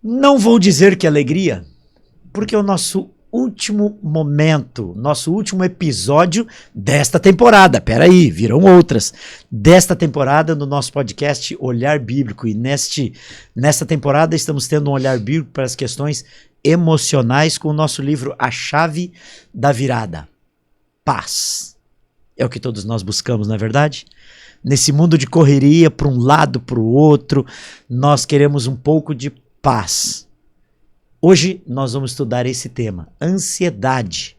Não vou dizer que alegria, porque o nosso último momento, nosso último episódio desta temporada, peraí, virão outras, desta temporada no nosso podcast Olhar Bíblico, e nesta temporada estamos tendo um olhar bíblico para as questões emocionais com o nosso livro A Chave da Virada, Paz. É o que todos nós buscamos, não é verdade? Nesse mundo de correria, para um lado, para o outro, nós queremos um pouco de paz. Hoje nós vamos estudar esse tema, ansiedade.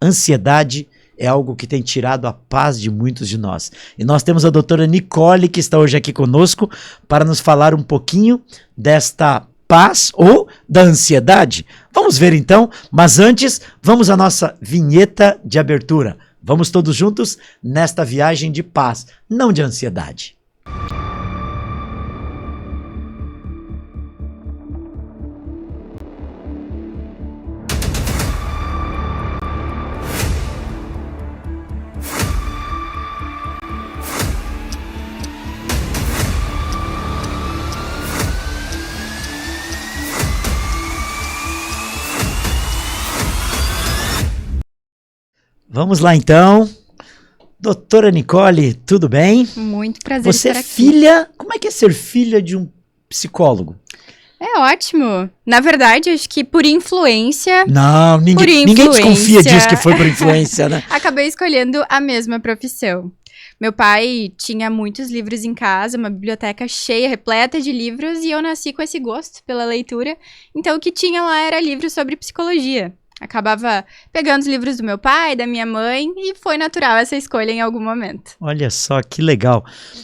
Ansiedade é algo que tem tirado a paz de muitos de nós. E nós temos a doutora Nicole, que está hoje aqui conosco, para nos falar um pouquinho desta paz ou da ansiedade. Vamos ver então, mas antes, vamos à nossa vinheta de abertura. Vamos todos juntos nesta viagem de paz, não de ansiedade. Vamos lá então. Doutora Nicole, tudo bem? Muito prazer Você estar é aqui. filha, como é que é ser filha de um psicólogo? É ótimo. Na verdade, acho que por influência, Não, ninguém desconfia disso que foi por influência, né? acabei escolhendo a mesma profissão. Meu pai tinha muitos livros em casa, uma biblioteca cheia, repleta de livros, e eu nasci com esse gosto pela leitura. Então, o que tinha lá era livros sobre psicologia. Acabava pegando os livros do meu pai, da minha mãe, e foi natural essa escolha em algum momento. Olha só, que legal.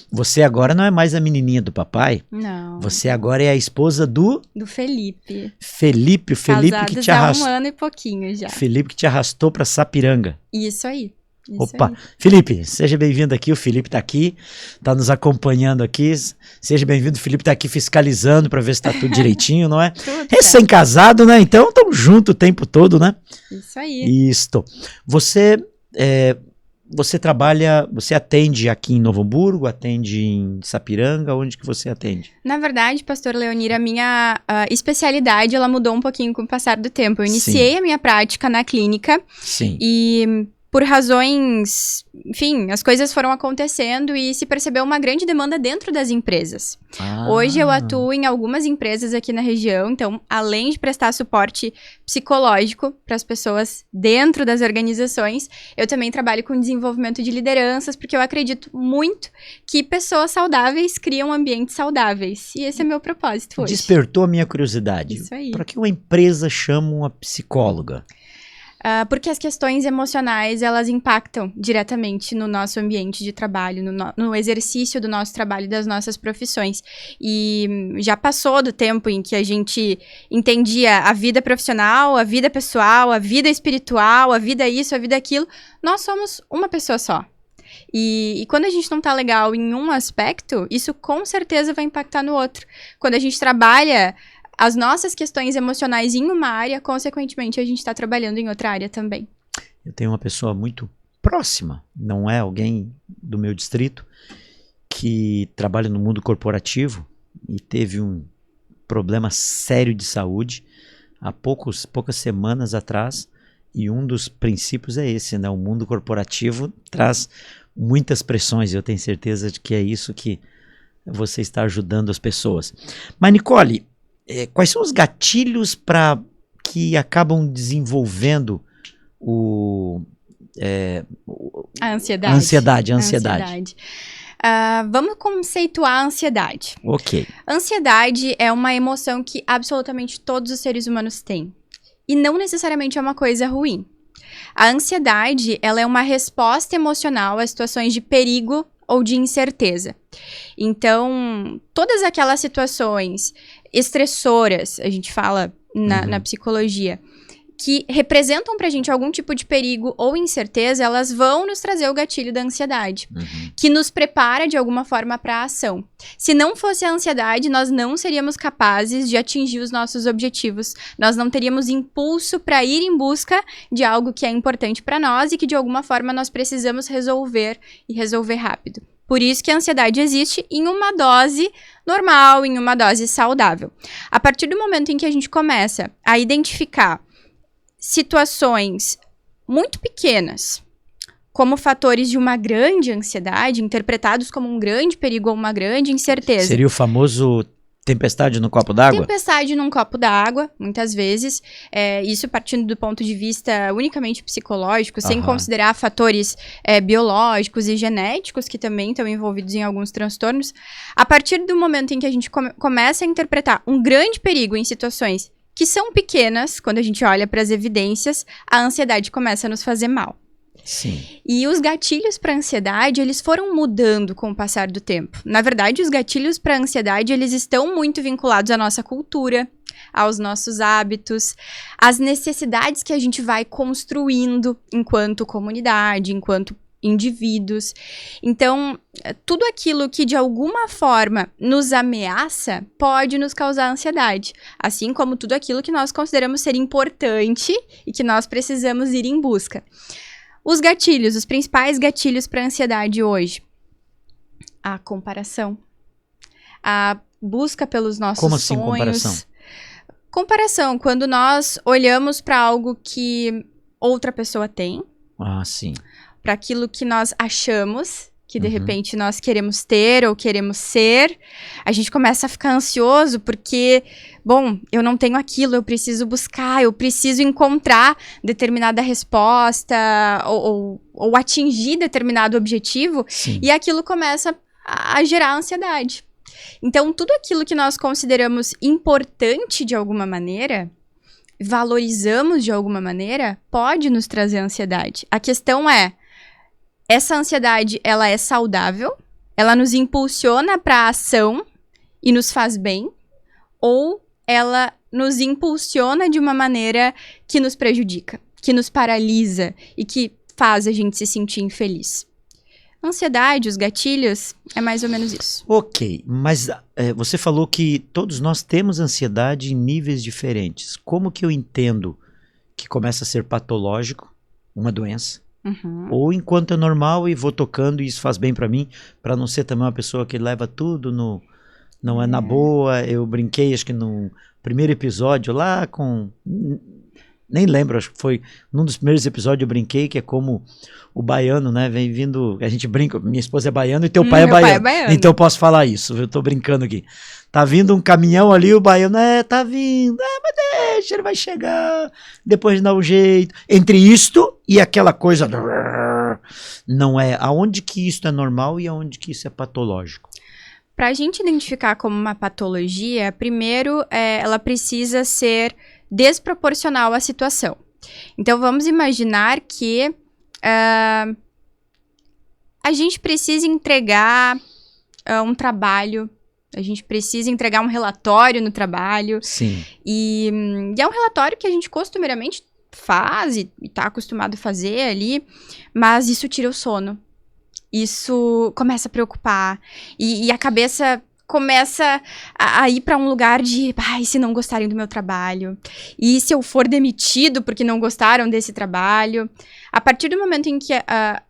Você agora não é mais a menininha do papai, Não. você agora é a esposa do Do Felipe. Felipe, o Felipe que Casados te há arrastou. 1 ano e pouquinho já. Felipe que te arrastou para Sapiranga. Isso aí. Isso Opa, aí. Felipe, seja bem-vindo aqui, o Felipe tá aqui, tá nos acompanhando aqui, seja bem-vindo, o Felipe tá aqui fiscalizando para ver se tá tudo direitinho, não é? Tudo certo. Recém-casado, né? Então estamos juntos o tempo todo, né? Isso aí. Isto. Você trabalha, você atende aqui em Novo Hamburgo, atende em Sapiranga, onde que você atende? Na verdade, pastor Leonir, a minha especialidade, ela mudou um pouquinho com o passar do tempo. Eu iniciei a minha prática na clínica Sim. e por razões, enfim, as coisas foram acontecendo e se percebeu uma grande demanda dentro das empresas. Hoje eu atuo em algumas empresas aqui na região, então, além de prestar suporte psicológico para as pessoas dentro das organizações, eu também trabalho com desenvolvimento de lideranças, porque eu acredito muito que pessoas saudáveis criam ambientes saudáveis. E esse é meu propósito hoje. Despertou a minha curiosidade. Isso aí. Para que uma empresa chama uma psicóloga? Porque as questões emocionais, elas impactam diretamente no nosso ambiente de trabalho, no exercício do nosso trabalho e das nossas profissões. E já passou do tempo em que a gente entendia a vida profissional, a vida pessoal, a vida espiritual, a vida isso, a vida aquilo. Nós somos uma pessoa só. E quando a gente não tá legal em um aspecto, isso com certeza vai impactar no outro. Quando a gente trabalha as nossas questões emocionais em uma área, consequentemente, a gente está trabalhando em outra área também. Eu tenho uma pessoa muito próxima, não é alguém do meu distrito, que trabalha no mundo corporativo e teve um problema sério de saúde há poucas semanas atrás, e um dos princípios é esse, né? O mundo corporativo traz muitas pressões, e eu tenho certeza de que é isso que você está ajudando as pessoas. Mas, Nicole, quais são os gatilhos que acabam desenvolvendo a ansiedade? A ansiedade. Vamos conceituar a ansiedade. Ok. Ansiedade é uma emoção que absolutamente todos os seres humanos têm. E não necessariamente é uma coisa ruim. A ansiedade, ela é uma resposta emocional a situações de perigo ou de incerteza. Então, todas aquelas situações estressoras, a gente fala na psicologia, que representam pra gente algum tipo de perigo ou incerteza, elas vão nos trazer o gatilho da ansiedade, que nos prepara de alguma forma para a ação. Se não fosse a ansiedade, nós não seríamos capazes de atingir os nossos objetivos, nós não teríamos impulso para ir em busca de algo que é importante para nós e que de alguma forma nós precisamos resolver e resolver rápido. Por isso que a ansiedade existe em uma dose normal, em uma dose saudável. A partir do momento em que a gente começa a identificar situações muito pequenas como fatores de uma grande ansiedade, interpretados como um grande perigo ou uma grande incerteza. Seria o famoso tempestade no copo d'água? Tempestade num copo d'água, muitas vezes. Isso partindo do ponto de vista unicamente psicológico, sem considerar fatores biológicos e genéticos, que também estão envolvidos em alguns transtornos. A partir do momento em que a gente começa a interpretar um grande perigo em situações que são pequenas, quando a gente olha para as evidências, a ansiedade começa a nos fazer mal. Sim. E os gatilhos para ansiedade, eles foram mudando com o passar do tempo. Na verdade, os gatilhos para ansiedade, eles estão muito vinculados à nossa cultura, aos nossos hábitos, às necessidades que a gente vai construindo enquanto comunidade, enquanto indivíduos. Então, tudo aquilo que de alguma forma nos ameaça pode nos causar ansiedade, assim como tudo aquilo que nós consideramos ser importante e que nós precisamos ir em busca. Os gatilhos, os principais gatilhos para a ansiedade hoje. A comparação. A busca pelos nossos Como assim, sonhos. comparação? Comparação, quando nós olhamos para algo que outra pessoa tem. Ah, sim. Para aquilo que nós achamos que de repente nós queremos ter ou queremos ser, a gente começa a ficar ansioso porque, bom, eu não tenho aquilo, eu preciso buscar, eu preciso encontrar determinada resposta ou atingir determinado objetivo. Sim. E aquilo começa a gerar ansiedade. Então, tudo aquilo que nós consideramos importante de alguma maneira, valorizamos de alguma maneira, pode nos trazer ansiedade. A questão é, essa ansiedade, ela é saudável, ela nos impulsiona para a ação e nos faz bem, ou ela nos impulsiona de uma maneira que nos prejudica, que nos paralisa e que faz a gente se sentir infeliz. Ansiedade, os gatilhos, é mais ou menos isso. Ok, mas você falou que todos nós temos ansiedade em níveis diferentes. Como que eu entendo que começa a ser patológico, uma doença? Ou enquanto é normal e vou tocando e isso faz bem pra mim, pra não ser também uma pessoa que leva tudo não é na boa. Eu brinquei, acho que no primeiro episódio lá com... Nem lembro, acho que foi num dos primeiros episódios eu brinquei, que é como o baiano, né, vem vindo, a gente brinca, minha esposa é baiana e teu pai é baiano. Pai é baiano. Então eu posso falar isso, eu tô brincando aqui. Tá vindo um caminhão ali, o baiano, tá vindo, mas deixa, ele vai chegar, depois dá um jeito. Entre isto e aquela coisa, não é, aonde que isso é normal e aonde que isso é patológico? Para a gente identificar como uma patologia, primeiro, ela precisa ser desproporcional à situação. Então, vamos imaginar que a gente precisa entregar um trabalho, a gente precisa entregar um relatório no trabalho. Sim. E é um relatório que a gente costumeiramente faz e está acostumado a fazer ali, mas isso tira o sono. Isso começa a preocupar e a cabeça começa a ir para um lugar de, e se não gostarem do meu trabalho? E se eu for demitido porque não gostaram desse trabalho? A partir do momento em que a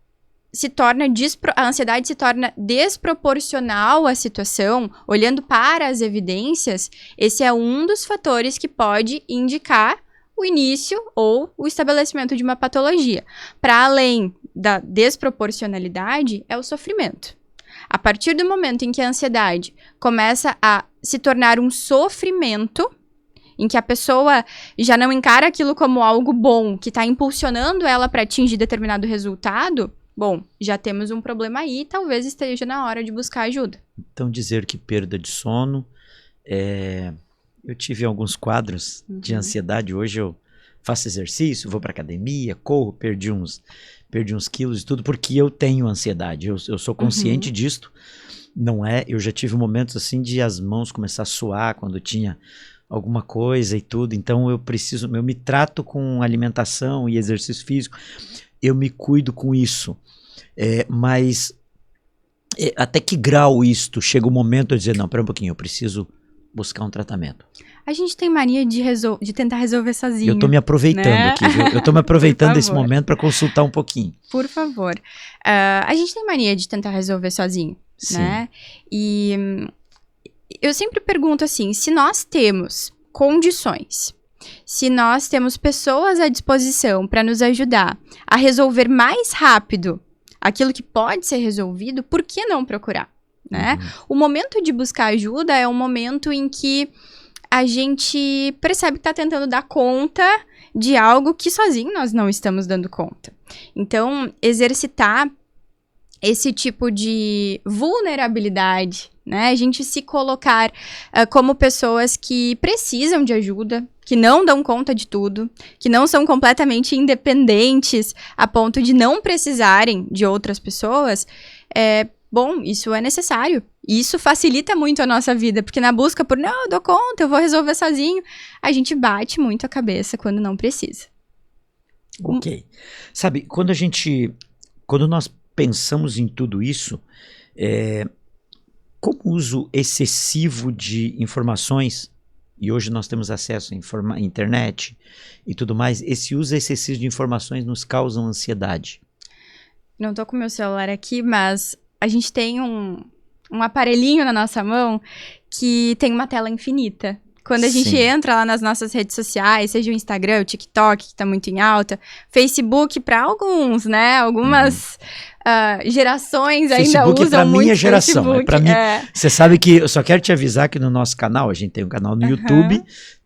ansiedade se torna desproporcional à situação, olhando para as evidências, esse é um dos fatores que pode indicar o início ou o estabelecimento de uma patologia. Para além da desproporcionalidade, é o sofrimento. A partir do momento em que a ansiedade começa a se tornar um sofrimento, em que a pessoa já não encara aquilo como algo bom, que está impulsionando ela para atingir determinado resultado, bom, já temos um problema aí e talvez esteja na hora de buscar ajuda. Então, dizer que perda de sono, eu tive alguns quadros de ansiedade, hoje eu faço exercício, vou para academia, corro, perdi uns quilos e tudo, porque eu tenho ansiedade, eu sou consciente disto, não é, eu já tive momentos assim de as mãos começar a suar quando tinha alguma coisa e tudo, então eu me trato com alimentação e exercício físico, eu me cuido com isso, mas até que grau isto chega o momento de dizer, não, pera um pouquinho, eu preciso buscar um tratamento? A gente tem mania de tentar resolver sozinho. Eu tô me aproveitando, né, aqui, viu? Eu tô me aproveitando desse momento para consultar um pouquinho. Por favor. A gente tem mania de tentar resolver sozinho, Sim. né? E eu sempre pergunto assim, se nós temos condições, se nós temos pessoas à disposição para nos ajudar a resolver mais rápido aquilo que pode ser resolvido, por que não procurar, né? O momento de buscar ajuda é um momento em que a gente percebe que está tentando dar conta de algo que sozinho nós não estamos dando conta. Então, exercitar esse tipo de vulnerabilidade, né? A gente se colocar como pessoas que precisam de ajuda, que não dão conta de tudo, que não são completamente independentes a ponto de não precisarem de outras pessoas, bom, isso é necessário. E isso facilita muito a nossa vida, porque na busca por, não, eu dou conta, eu vou resolver sozinho, a gente bate muito a cabeça quando não precisa. Ok. Sabe, quando nós pensamos em tudo isso, como o uso excessivo de informações, e hoje nós temos acesso à internet e tudo mais, esse uso excessivo de informações nos causa ansiedade? Não tô com meu celular aqui, mas a gente tem um aparelhinho na nossa mão que tem uma tela infinita. Quando a gente entra lá nas nossas redes sociais, seja o Instagram, o TikTok, que tá muito em alta, Facebook para alguns, né? Algumas gerações Facebook ainda usam muito minha geração, Facebook. Pra mim, você sabe que eu só quero te avisar que no nosso canal, a gente tem um canal no YouTube,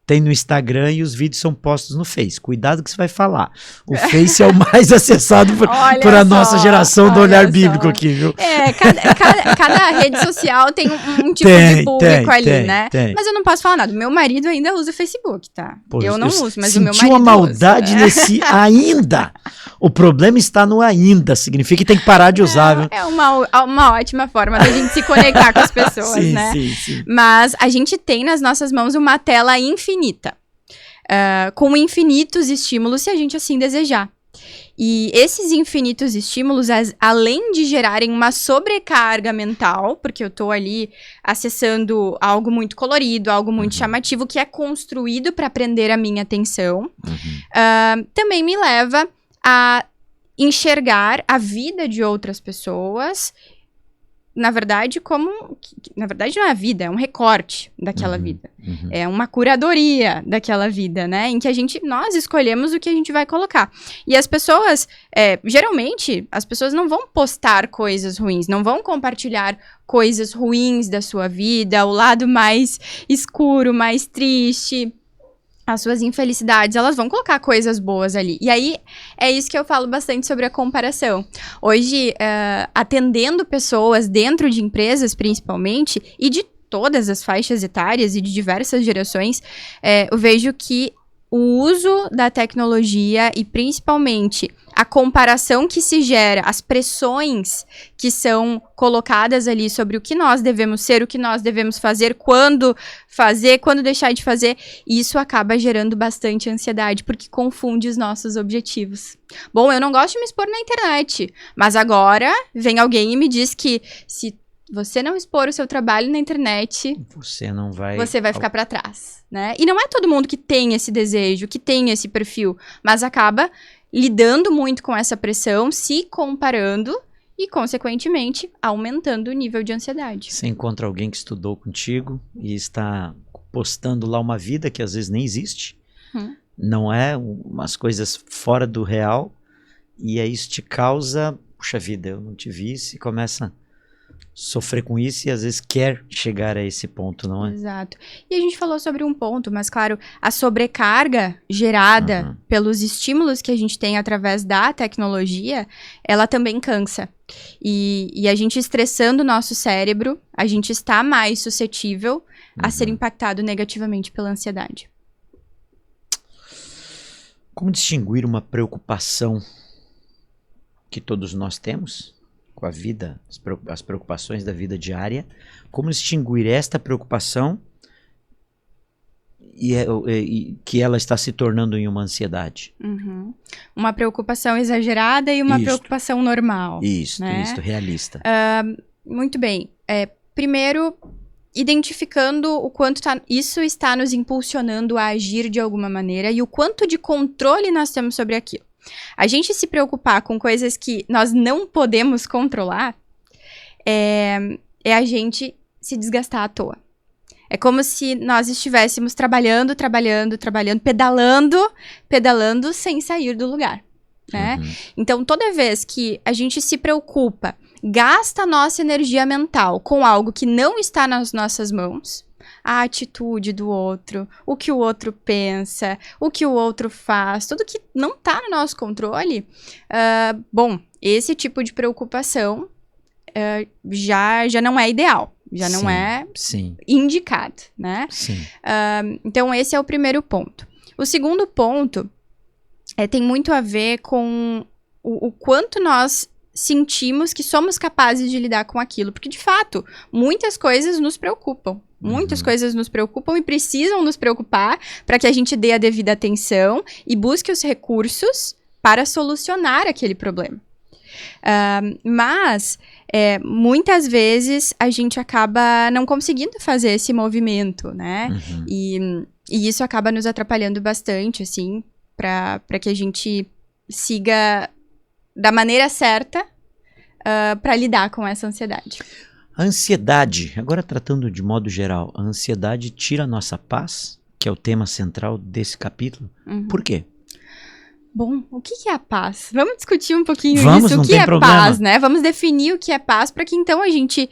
tem no Instagram e os vídeos são postos no Face. Cuidado que você vai falar. O Face é o mais acessado por a nossa geração do olhar bíblico aqui, viu? Cada rede social tem um tipo de público ali, né? Mas eu não posso falar nada. Meu marido ainda usa o Facebook, tá? Pô, eu não uso, mas o meu marido sentiu a maldade usa. nesse ainda. O problema está no ainda. Significa que tem que parar de usar, viu? É uma ótima forma da gente se conectar com as pessoas, né? Sim. Mas a gente tem nas nossas mãos uma tela infinita. Com infinitos estímulos, se a gente assim desejar. E esses infinitos estímulos, além de gerarem uma sobrecarga mental, porque eu tô ali acessando algo muito colorido, algo muito chamativo, que é construído para prender a minha atenção, também me leva a enxergar a vida de outras pessoas, na verdade, na verdade não é a vida, é um recorte daquela vida. É uma curadoria daquela vida, né? Em que nós escolhemos o que a gente vai colocar. E as pessoas, geralmente, as pessoas não vão postar coisas ruins, não vão compartilhar coisas ruins da sua vida, o lado mais escuro, mais triste, as suas infelicidades, elas vão colocar coisas boas ali. E aí, é isso que eu falo bastante sobre a comparação. Hoje, atendendo pessoas dentro de empresas, principalmente, e de todas as faixas etárias e de diversas gerações, eu vejo que o uso da tecnologia e, principalmente, a comparação que se gera, as pressões que são colocadas ali sobre o que nós devemos ser, o que nós devemos fazer, quando deixar de fazer, isso acaba gerando bastante ansiedade, porque confunde os nossos objetivos. Bom, eu não gosto de me expor na internet, mas agora vem alguém e me diz que se você não expor o seu trabalho na internet, você vai ficar para trás, né? E não é todo mundo que tem esse desejo, que tem esse perfil, mas acaba lidando muito com essa pressão, se comparando e, consequentemente, aumentando o nível de ansiedade. Você encontra alguém que estudou contigo e está postando lá uma vida que às vezes nem existe, não é umas coisas fora do real, e aí isso te causa, puxa vida, eu não te vi, e começa sofrer com isso e às vezes quer chegar a esse ponto, não é? Exato. E a gente falou sobre um ponto, mas claro, a sobrecarga gerada pelos estímulos que a gente tem através da tecnologia, ela também cansa. E a gente estressando o nosso cérebro, a gente está mais suscetível a ser impactado negativamente pela ansiedade. Como distinguir uma preocupação que todos nós temos com a vida, as preocupações da vida diária, como distinguir esta preocupação e que ela está se tornando em uma ansiedade? Uma preocupação exagerada e uma preocupação normal. Isso, né? realista. Muito bem. Primeiro, identificando o quanto isso está nos impulsionando a agir de alguma maneira e o quanto de controle nós temos sobre aquilo. A gente se preocupar com coisas que nós não podemos controlar é a gente se desgastar à toa. É como se nós estivéssemos trabalhando, pedalando sem sair do lugar, né? Então, toda vez que a gente se preocupa, gasta a nossa energia mental com algo que não está nas nossas mãos, a atitude do outro, o que o outro pensa, o que o outro faz, tudo que não está no nosso controle, esse tipo de preocupação já não é ideal. Já não é indicado, né? Então, esse é o primeiro ponto. O segundo ponto tem muito a ver com o quanto nós sentimos que somos capazes de lidar com aquilo. Porque, de fato, muitas coisas nos preocupam. Muitas coisas nos preocupam e precisam nos preocupar para que a gente dê a devida atenção e busque os recursos para solucionar aquele problema. Mas muitas vezes a gente acaba não conseguindo fazer esse movimento, né? E isso acaba nos atrapalhando bastante, assim, para que a gente siga da maneira certa para lidar com essa ansiedade. A ansiedade, agora tratando de modo geral, a ansiedade tira a nossa paz, que é o tema central desse capítulo. Por quê? Bom, o que é a paz? Vamos discutir um pouquinho disso. O que é paz, né? Vamos definir o que é paz para que então a gente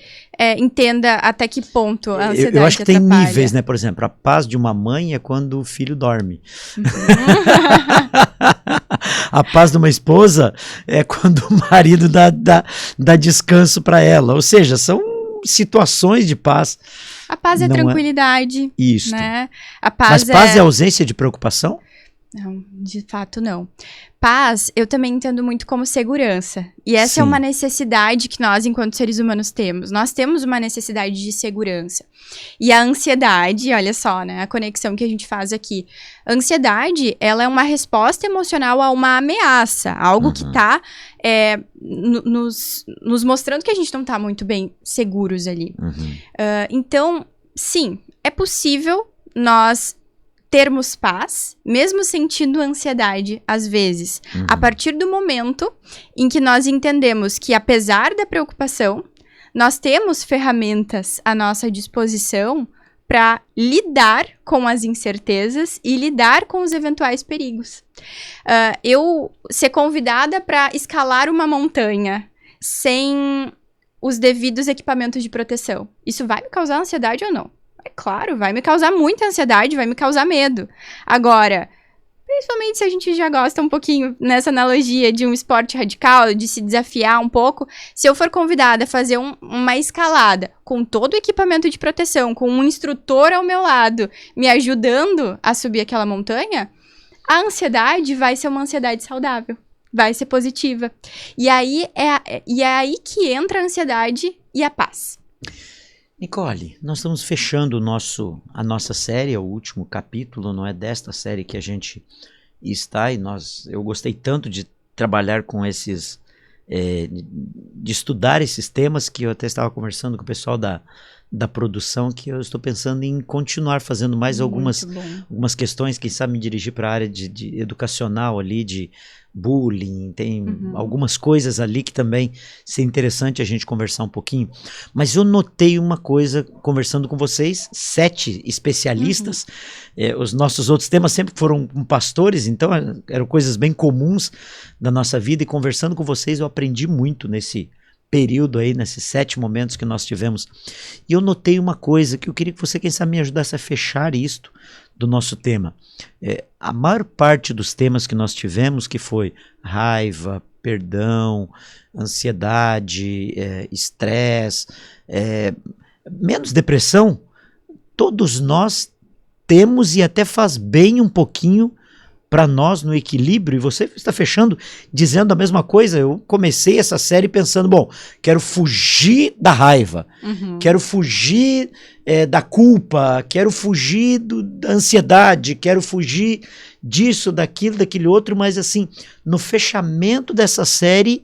entenda até que ponto a ansiedade Eu acho que atrapalha. Tem níveis, né? Por exemplo, a paz de uma mãe é quando o filho dorme. A paz de uma esposa é quando o marido dá descanso para ela. Ou seja, são situações de paz. A paz é tranquilidade. Isso. Né? Mas paz é ausência de preocupação? Não, de fato não. Paz, eu também entendo muito como segurança. E essa é uma necessidade que nós, enquanto seres humanos, temos. Nós temos uma necessidade de segurança. E a ansiedade, olha só, né? A conexão que a gente faz aqui. A ansiedade, ela é uma resposta emocional a uma ameaça. Algo que está nos mostrando que a gente não está muito bem seguros ali. Então, sim, é possível nós termos paz, mesmo sentindo ansiedade, às vezes, a partir do momento em que nós entendemos que, apesar da preocupação, nós temos ferramentas à nossa disposição para lidar com as incertezas e lidar com os eventuais perigos. Eu ser convidada para escalar uma montanha sem os devidos equipamentos de proteção, isso vai me causar ansiedade ou não? É claro, vai me causar muita ansiedade, vai me causar medo. Agora, principalmente se a gente já gosta um pouquinho, nessa analogia de um esporte radical, de se desafiar um pouco, se eu for convidada a fazer uma escalada com todo o equipamento de proteção, com um instrutor ao meu lado, me ajudando a subir aquela montanha, a ansiedade vai ser uma ansiedade saudável, vai ser positiva. E aí é aí que entra a ansiedade e a paz. Nicole, nós estamos fechando a nossa série, o último capítulo, não é desta série que a gente está, e eu gostei tanto de trabalhar com esses, de estudar esses temas, que eu até estava conversando com o pessoal da produção, que eu estou pensando em continuar fazendo mais algumas questões, quem sabe me dirigir para a área de educacional ali, de bullying, tem algumas coisas ali que também seria interessante a gente conversar um pouquinho. Mas eu notei uma coisa, conversando com vocês, 7 especialistas, os nossos outros temas sempre foram com pastores, então eram coisas bem comuns da nossa vida, e conversando com vocês eu aprendi muito nesse período aí, nesses 7 momentos que nós tivemos. E eu notei uma coisa que eu queria que você, quem sabe, me ajudasse a fechar isto do nosso tema. A maior parte dos temas que nós tivemos, que foi raiva, perdão, ansiedade, estresse, menos depressão, todos nós temos, e até faz bem um pouquinho para nós no equilíbrio. E você está fechando dizendo a mesma coisa. Eu comecei essa série pensando, bom, quero fugir da raiva, quero fugir da culpa, quero fugir da ansiedade, quero fugir disso, daquilo, daquele outro, mas assim, no fechamento dessa série,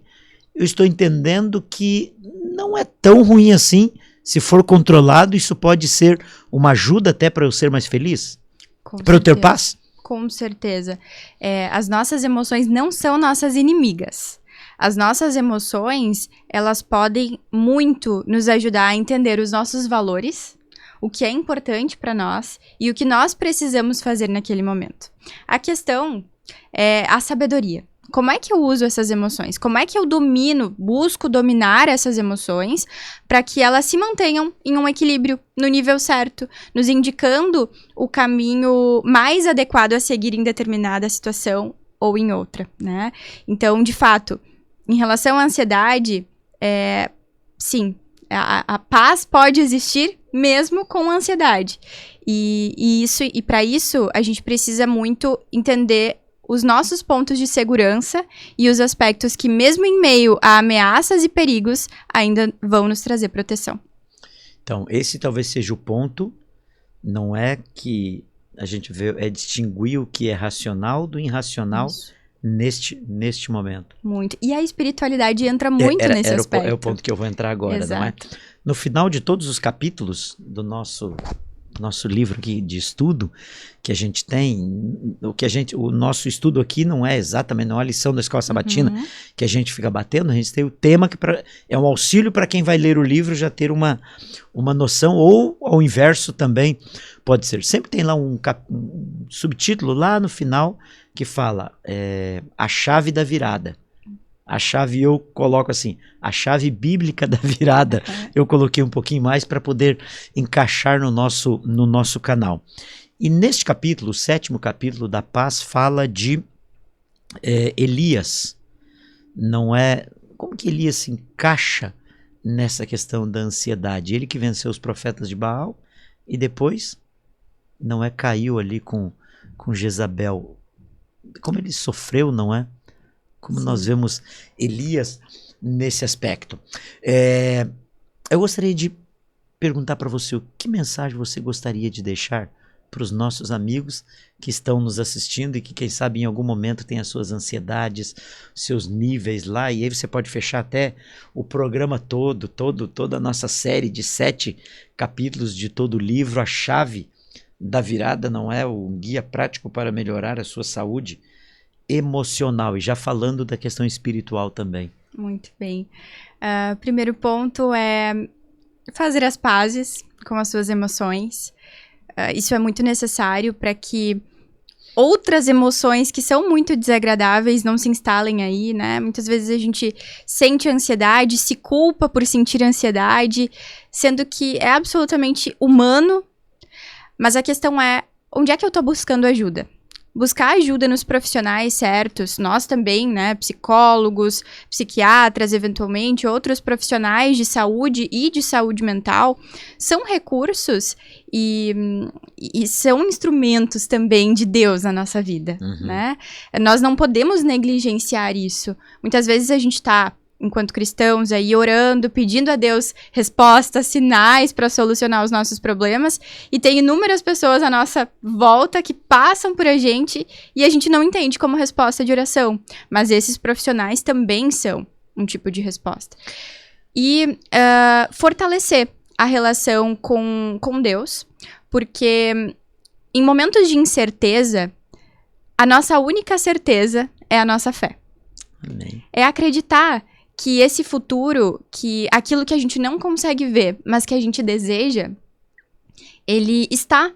eu estou entendendo que não é tão ruim assim Se for controlado, isso pode ser uma ajuda até para eu ser mais feliz? Com Para eu ter certeza. paz? Com certeza. As nossas emoções não são nossas inimigas. As nossas emoções, elas podem muito nos ajudar a entender os nossos valores, o que é importante para nós e o que nós precisamos fazer naquele momento. A questão é a sabedoria. Como é que eu uso essas emoções? Como é que eu busco dominar essas emoções para que elas se mantenham em um equilíbrio, no nível certo, nos indicando o caminho mais adequado a seguir em determinada situação ou em outra, né? Então, de fato, em relação à ansiedade, sim, a paz pode existir mesmo com ansiedade. E para isso, a gente precisa muito entender os nossos pontos de segurança e os aspectos que, mesmo em meio a ameaças e perigos, ainda vão nos trazer proteção. Então, esse talvez seja o ponto, não é que a gente vê, é distinguir o que é racional do irracional neste momento. Muito. E a espiritualidade entra muito nesse aspecto. É o ponto que eu vou entrar agora, Exato. não é? No final de todos os capítulos do nosso livro aqui de estudo que a gente tem, o nosso estudo aqui não é exatamente, não é a lição da Escola Sabatina que a gente fica batendo, a gente tem o tema que é um auxílio para quem vai ler o livro já ter uma noção, ou ao inverso também pode ser. Sempre tem lá um subtítulo lá no final que fala a chave da virada. A chave eu coloco assim, a chave bíblica da virada, eu coloquei um pouquinho mais para poder encaixar no nosso canal. E neste capítulo, o 7º capítulo da paz, fala de Elias. Não é? Como que Elias se encaixa nessa questão da ansiedade? Ele que venceu os profetas de Baal e depois não é caiu ali com Jezabel. Como ele sofreu, não é? Como nós vemos Elias nesse aspecto. Eu gostaria de perguntar para você, que mensagem você gostaria de deixar para os nossos amigos que estão nos assistindo e que, quem sabe, em algum momento tem as suas ansiedades, seus níveis lá, e aí você pode fechar até o programa toda a nossa série de 7 capítulos de todo o livro, A Chave da Virada, não é? O guia prático para melhorar a sua saúde emocional, e já falando da questão espiritual também. Muito bem. Primeiro ponto é fazer as pazes com as suas emoções. Isso é muito necessário para que outras emoções que são muito desagradáveis não se instalem aí, né? Muitas vezes a gente sente ansiedade, se culpa por sentir ansiedade, sendo que é absolutamente humano, mas a questão é, onde é que eu tô buscando ajuda? Buscar ajuda nos profissionais certos, nós também, né, psicólogos, psiquiatras, eventualmente, outros profissionais de saúde e de saúde mental, são recursos e são instrumentos também de Deus na nossa vida, né? Nós não podemos negligenciar isso. Muitas vezes a gente tá, enquanto cristãos, aí orando, pedindo a Deus respostas, sinais para solucionar os nossos problemas, e tem inúmeras pessoas à nossa volta que passam por a gente e a gente não entende como resposta de oração, mas esses profissionais também são um tipo de resposta. E fortalecer a relação com Deus, porque em momentos de incerteza, a nossa única certeza é a nossa fé. Amém. É acreditar que esse futuro, que aquilo que a gente não consegue ver, mas que a gente deseja, ele está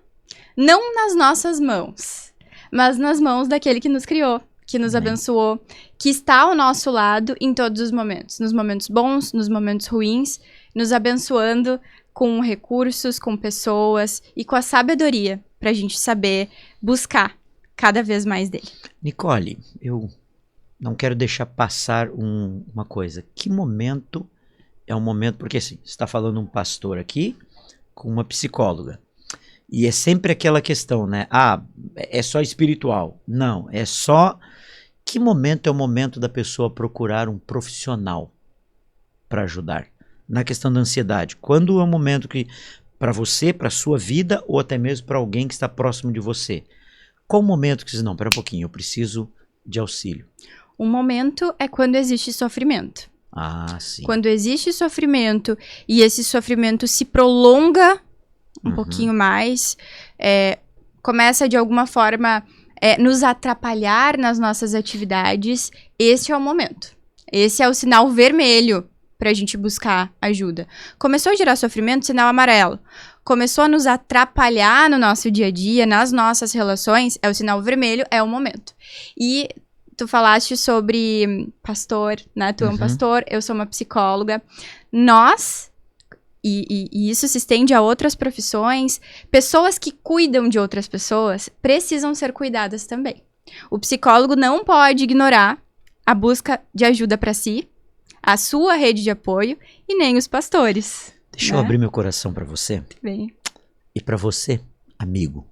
não nas nossas mãos, mas nas mãos daquele que nos criou, que nos abençoou, que está ao nosso lado em todos os momentos, nos momentos bons, nos momentos ruins, nos abençoando com recursos, com pessoas e com a sabedoria para a gente saber buscar cada vez mais dele. Nicole, eu não quero deixar passar uma coisa. Que momento é um momento... Porque assim, você está falando um pastor aqui com uma psicóloga. E é sempre aquela questão, né? É só espiritual. Não, é só... Que momento é o momento da pessoa procurar um profissional para ajudar? Na questão da ansiedade. Quando é o momento que, para você, para a sua vida, ou até mesmo para alguém que está próximo de você? Qual o momento que você diz, não, pera um pouquinho, eu preciso de auxílio? Um momento é quando existe sofrimento. Ah, sim. Quando existe sofrimento e esse sofrimento se prolonga um pouquinho mais, começa de alguma forma nos atrapalhar nas nossas atividades, esse é o momento. Esse é o sinal vermelho para a gente buscar ajuda. Começou a gerar sofrimento, sinal amarelo. Começou a nos atrapalhar no nosso dia a dia, nas nossas relações, é o sinal vermelho, é o momento. E tu falaste sobre pastor, né? Tu é um pastor, eu sou uma psicóloga. Nós, e isso se estende a outras profissões, pessoas que cuidam de outras pessoas precisam ser cuidadas também. O psicólogo não pode ignorar a busca de ajuda para si, a sua rede de apoio e nem os pastores. Deixa eu abrir meu coração para você. Bem. E para você, amigo,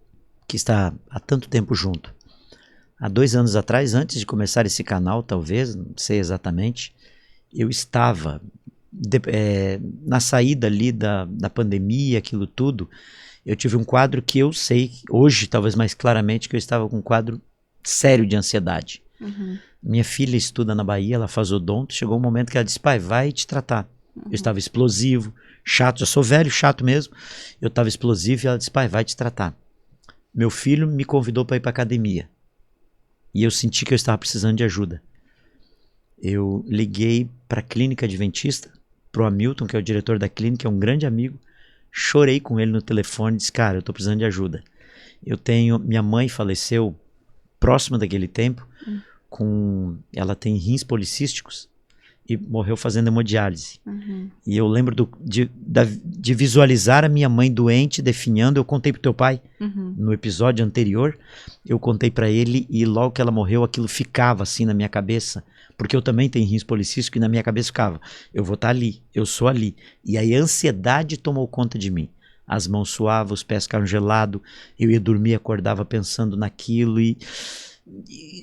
que está há tanto tempo junto. Há 2 anos atrás, antes de começar esse canal, talvez, não sei exatamente, eu estava na saída ali da pandemia, aquilo tudo. Eu tive um quadro que eu sei, hoje talvez mais claramente, que eu estava com um quadro sério de ansiedade. Minha filha estuda na Bahia, ela faz odonto, chegou um momento que ela disse, pai, vai te tratar. Eu estava explosivo, chato, já sou velho, chato mesmo. Eu estava explosivo e ela disse, pai, vai te tratar. Meu filho me convidou para ir para academia. E eu senti que eu estava precisando de ajuda. Eu liguei para a clínica adventista, para o Hamilton, que é o diretor da clínica, é um grande amigo. Chorei com ele no telefone, disse, cara, eu estou precisando de ajuda. Minha mãe faleceu próximo daquele tempo, ela tem rins policísticos e morreu fazendo hemodiálise. E eu lembro de visualizar a minha mãe doente, definhando. Eu contei pro teu pai no episódio anterior, eu contei para ele e logo que ela morreu aquilo ficava assim na minha cabeça, porque eu também tenho rins policísticos e na minha cabeça ficava, eu vou estar ali, eu sou ali. E aí a ansiedade tomou conta de mim. As mãos suavam, os pés ficaram gelados, eu ia dormir, acordava pensando naquilo e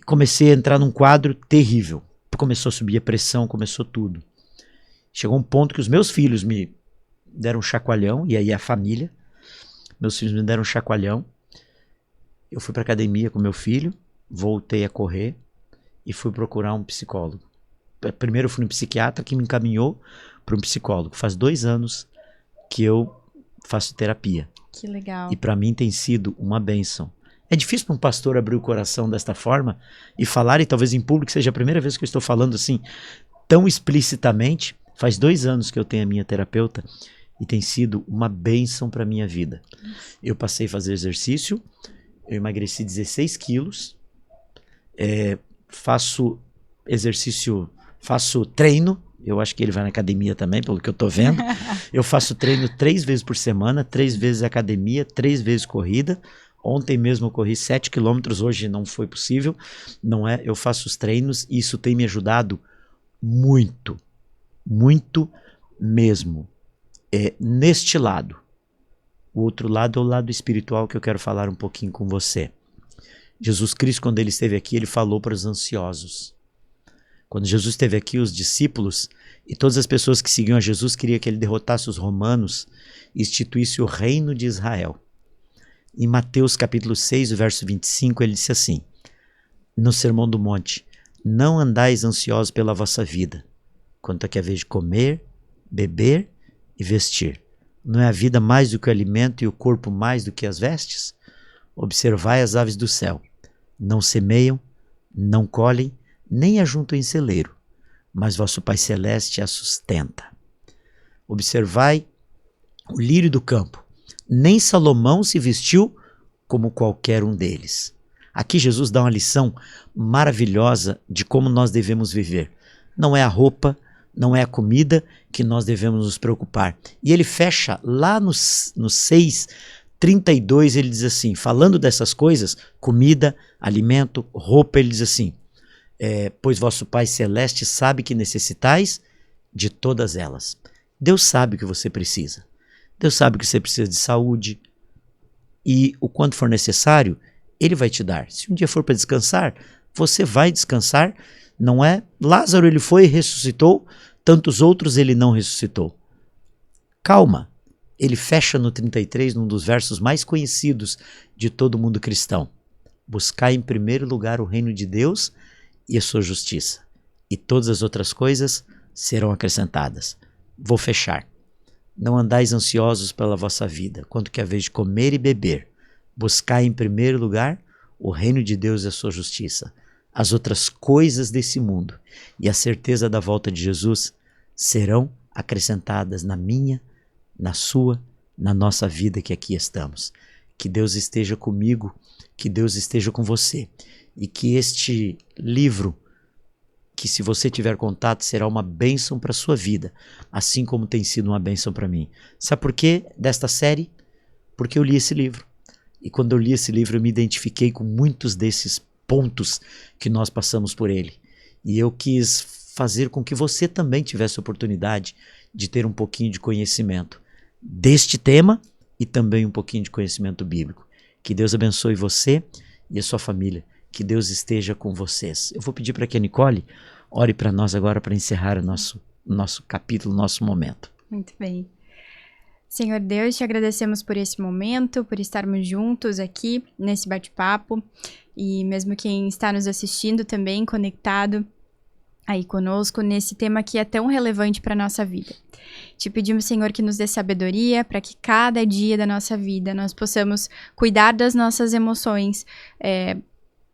comecei a entrar num quadro terrível. Começou a subir a pressão, começou tudo. Chegou um ponto que os meus filhos me deram um chacoalhão, e aí a família, meus filhos me deram um chacoalhão. Eu fui para academia com meu filho, voltei a correr e fui procurar um psicólogo. Primeiro eu fui um psiquiatra que me encaminhou para um psicólogo. Faz 2 anos que eu faço terapia. Que legal. E para mim tem sido uma bênção. É difícil para um pastor abrir o coração desta forma e falar, e talvez em público seja a primeira vez que eu estou falando assim, tão explicitamente. Faz 2 anos que eu tenho a minha terapeuta e tem sido uma bênção para a minha vida. Eu passei a fazer exercício, eu emagreci 16 quilos, faço exercício, faço treino, eu acho que ele vai na academia também, pelo que eu estou vendo. Eu faço treino 3 vezes por semana, 3 vezes academia, 3 vezes corrida. Ontem mesmo eu corri 7 quilômetros, hoje não foi possível, eu faço os treinos e isso tem me ajudado muito, muito mesmo. Neste lado. O outro lado é o lado espiritual que eu quero falar um pouquinho com você. Jesus Cristo, quando ele esteve aqui, ele falou para os ansiosos. Quando Jesus esteve aqui, os discípulos e todas as pessoas que seguiam a Jesus queriam que ele derrotasse os romanos e instituísse o reino de Israel. Em Mateus capítulo 6, verso 25, ele disse assim, no Sermão do Monte, não andais ansiosos pela vossa vida, quanto a que é vez de comer, beber e vestir. Não é a vida mais do que o alimento e o corpo mais do que as vestes? Observai as aves do céu, não semeiam, não colhem, nem ajuntam em celeiro, mas vosso Pai Celeste as sustenta. Observai o lírio do campo, nem Salomão se vestiu como qualquer um deles. Aqui Jesus dá uma lição maravilhosa de como nós devemos viver. Não é a roupa, não é a comida que nós devemos nos preocupar. E ele fecha lá no 6:32, ele diz assim, falando dessas coisas, comida, alimento, roupa, ele diz assim, pois vosso Pai Celeste sabe que necessitais de todas elas. Deus sabe o que você precisa. Deus sabe que você precisa de saúde e o quanto for necessário, Ele vai te dar. Se um dia for para descansar, você vai descansar, não é? Lázaro ele foi e ressuscitou, tantos outros ele não ressuscitou. Calma, ele fecha no 33, num dos versos mais conhecidos de todo mundo cristão. Buscai em primeiro lugar o reino de Deus e a sua justiça, e todas as outras coisas serão acrescentadas. Vou fechar. Não andais ansiosos pela vossa vida, quanto que a vez de comer e beber. Buscai em primeiro lugar o reino de Deus e a sua justiça. As outras coisas desse mundo e a certeza da volta de Jesus serão acrescentadas na minha, na sua, na nossa vida que aqui estamos. Que Deus esteja comigo, que Deus esteja com você. E que este livro, que se você tiver contato, será uma bênção para a sua vida, assim como tem sido uma bênção para mim. Sabe por quê desta série? Porque eu li esse livro. E quando eu li esse livro, eu me identifiquei com muitos desses pontos que nós passamos por ele. E eu quis fazer com que você também tivesse a oportunidade de ter um pouquinho de conhecimento deste tema e também um pouquinho de conhecimento bíblico. Que Deus abençoe você e a sua família. Que Deus esteja com vocês. Eu vou pedir para que a Nicole ore para nós agora para encerrar o nosso capítulo, nosso momento. Muito bem. Senhor Deus, te agradecemos por esse momento, por estarmos juntos aqui nesse bate-papo e mesmo quem está nos assistindo também conectado aí conosco nesse tema que é tão relevante para a nossa vida. Te pedimos, Senhor, que nos dê sabedoria para que cada dia da nossa vida nós possamos cuidar das nossas emoções,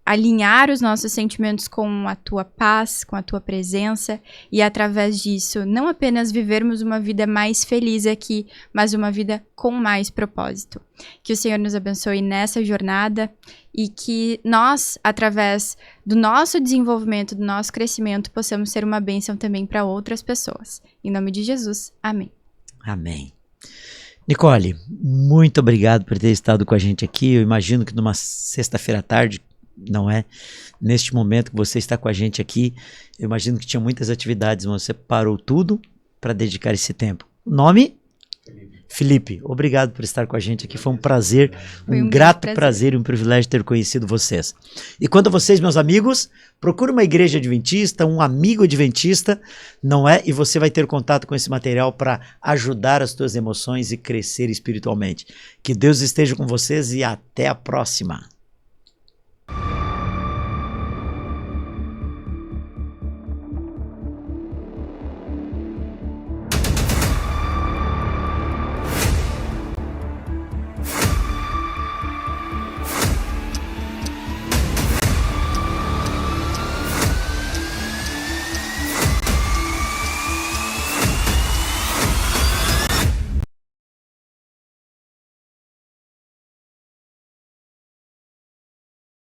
alinhar os nossos sentimentos com a tua paz, com a tua presença e através disso não apenas vivermos uma vida mais feliz aqui, mas uma vida com mais propósito. Que o Senhor nos abençoe nessa jornada e que nós, através do nosso desenvolvimento, do nosso crescimento, possamos ser uma bênção também para outras pessoas. Em nome de Jesus, amém. Amém. Nicole, muito obrigado por ter estado com a gente aqui. Eu imagino que numa sexta-feira à tarde, não é? Neste momento que você está com a gente aqui, eu imagino que tinha muitas atividades, mas você parou tudo para dedicar esse tempo. O nome? Felipe, obrigado por estar com a gente aqui, foi um prazer, um grato prazer e um privilégio ter conhecido vocês. E quanto a vocês, meus amigos, procure uma igreja adventista, um amigo adventista, não é? E você vai ter contato com esse material para ajudar as tuas emoções e crescer espiritualmente. Que Deus esteja com vocês e até a próxima.